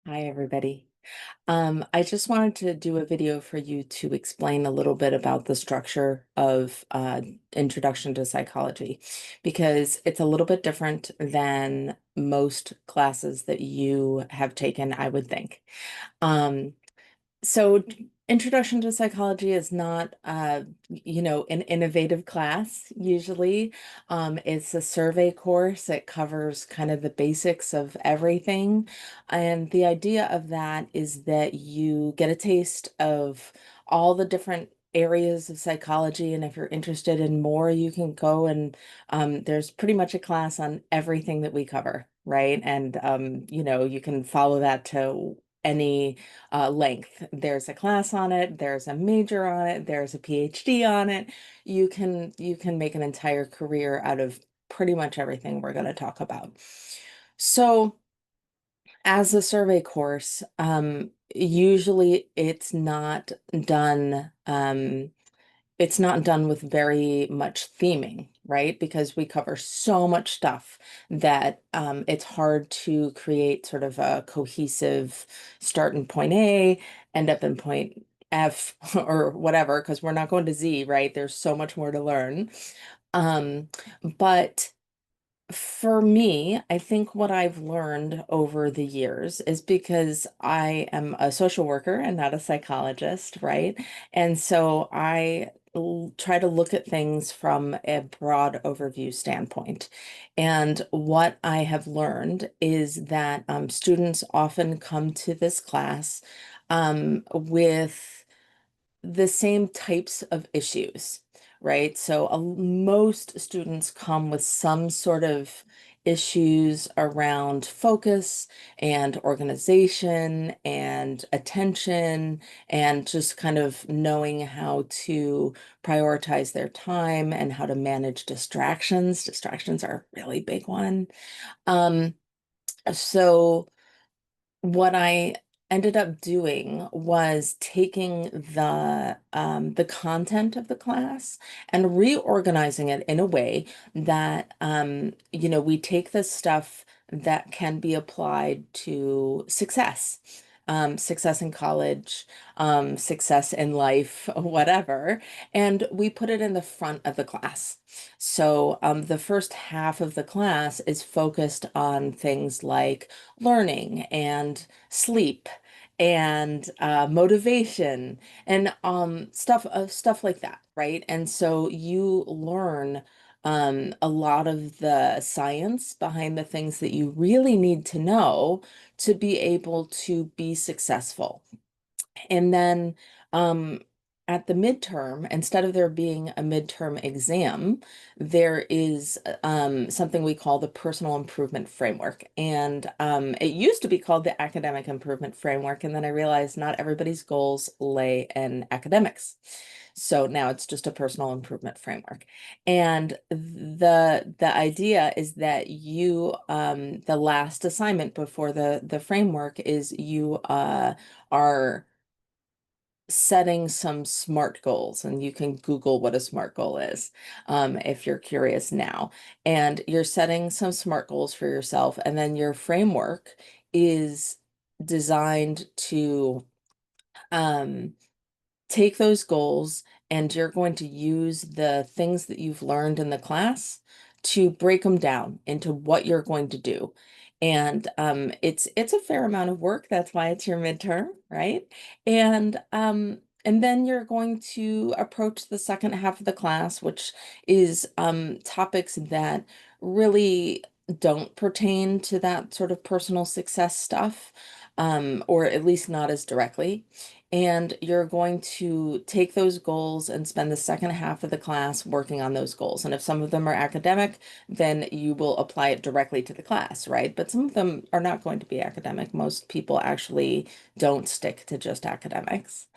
Hi, everybody. I just wanted to do a video for you to explain a little bit about the structure of Introduction to Psychology, because it's a little bit different than most classes that you have taken, I would think. Um, so Introduction to Psychology is not, an innovative class usually. It's a survey course. It covers kind of the basics of everything. And the idea of that is that you get a taste of all the different areas of psychology. And if you're interested in more, you can go and there's pretty much a class on everything that we cover, right? And, you can follow that to any length. There's a class on it, there's a major on it, there's a PhD on it. You can make an entire career out of pretty much everything we're going to talk about. So, as a survey course, usually it's not done with very much theming, right? Because we cover so much stuff that it's hard to create sort of a cohesive start in point A, end up in point F or whatever, because we're not going to Z, right? There's so much more to learn. Um, but for me, I think what I've learned over the years is because I am a social worker and not a psychologist, right? And so try to look at things from a broad overview standpoint. And what I have learned is that students often come to this class with the same types of issues, right? So most students come with some sort of issues around focus and organization and attention and just kind of knowing how to prioritize their time and how to manage distractions. Distractions are a really big one. Um, so what I ended up doing was taking the content of the class and reorganizing it in a way that we take the stuff that can be applied to success. Success in college, success in life, whatever, and we put it in the front of the class. So the first half of the class is focused on things like learning and sleep and motivation and stuff like that, right? And so you learn a lot of the science behind the things that you really need to know to be able to be successful. And then um, at the midterm, instead of there being a midterm exam, there is something we call the personal improvement framework. And it used to be called the academic improvement framework. And then I realized not everybody's goals lay in academics. So now it's just a personal improvement framework. And the idea is that the last assignment before the framework is you are setting some SMART goals, and you can Google what a SMART goal is if you're curious now. And you're setting some SMART goals for yourself, and then your framework is designed to um, take those goals, and you're going to use the things that you've learned in the class to break them down into what you're going to do. And it's a fair amount of work. That's why it's your midterm, right? And then you're going to approach the second half of the class, which is topics that really don't pertain to that sort of personal success stuff, or at least not as directly. And you're going to take those goals and spend the second half of the class working on those goals. And if some of them are academic, then you will apply it directly to the class, right? But some of them are not going to be academic. Most people actually don't stick to just academics.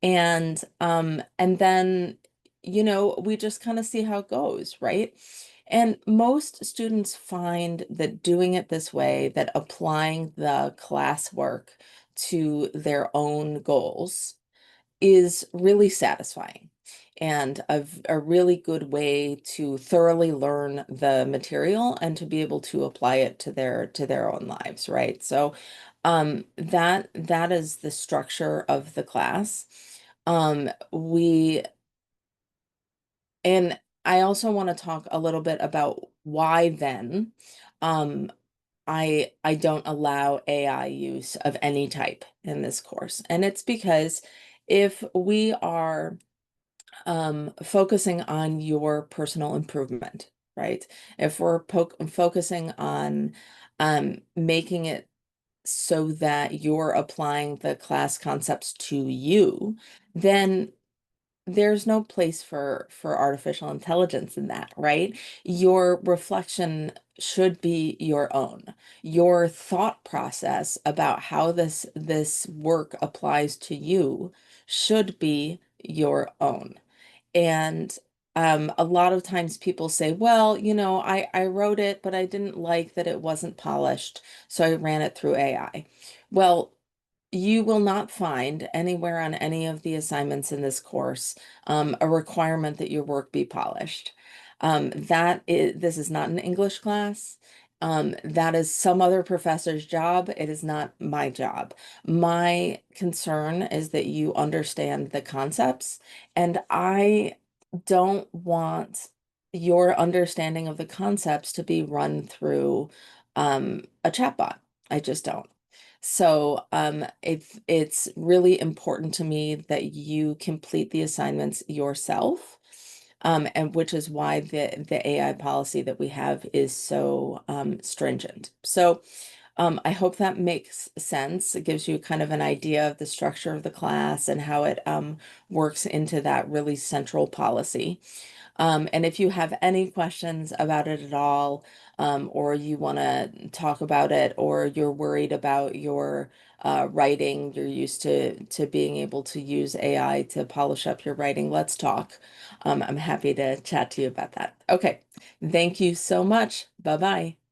And then, we just kind of see how it goes, right? And most students find that doing it this way, that applying the classwork to their own goals is really satisfying. and a really good way to thoroughly learn the material and to be able to apply it to their own lives, right? So that is the structure of the class. We and I also want to talk a little bit about why then um I don't allow AI use of any type in this course. And it's because if we are focusing on your personal improvement, right? If we're focusing on making it so that you're applying the class concepts to you, then there's no place for artificial intelligence in that, right? Your reflection should be your own. Your thought process about how this work applies to you should be your own. And a lot of times people say, well, I wrote it, but I didn't like that it wasn't polished, so I ran it through AI. Well, you will not find anywhere on any of the assignments in this course a requirement that your work be polished. This is not an English class. That is some other professor's job. It is not my job. My concern is that you understand the concepts, and I don't want your understanding of the concepts to be run through a chatbot. I just don't. So it's really important to me that you complete the assignments yourself, and which is why the AI policy that we have is so stringent. So I hope that makes sense. It gives you kind of an idea of the structure of the class and how it works into that really central policy. And if you have any questions about it at all, or you want to talk about it, or you're worried about your writing, you're used to being able to use AI to polish up your writing, let's talk. I'm happy to chat to you about that. Okay, thank you so much. Bye-bye.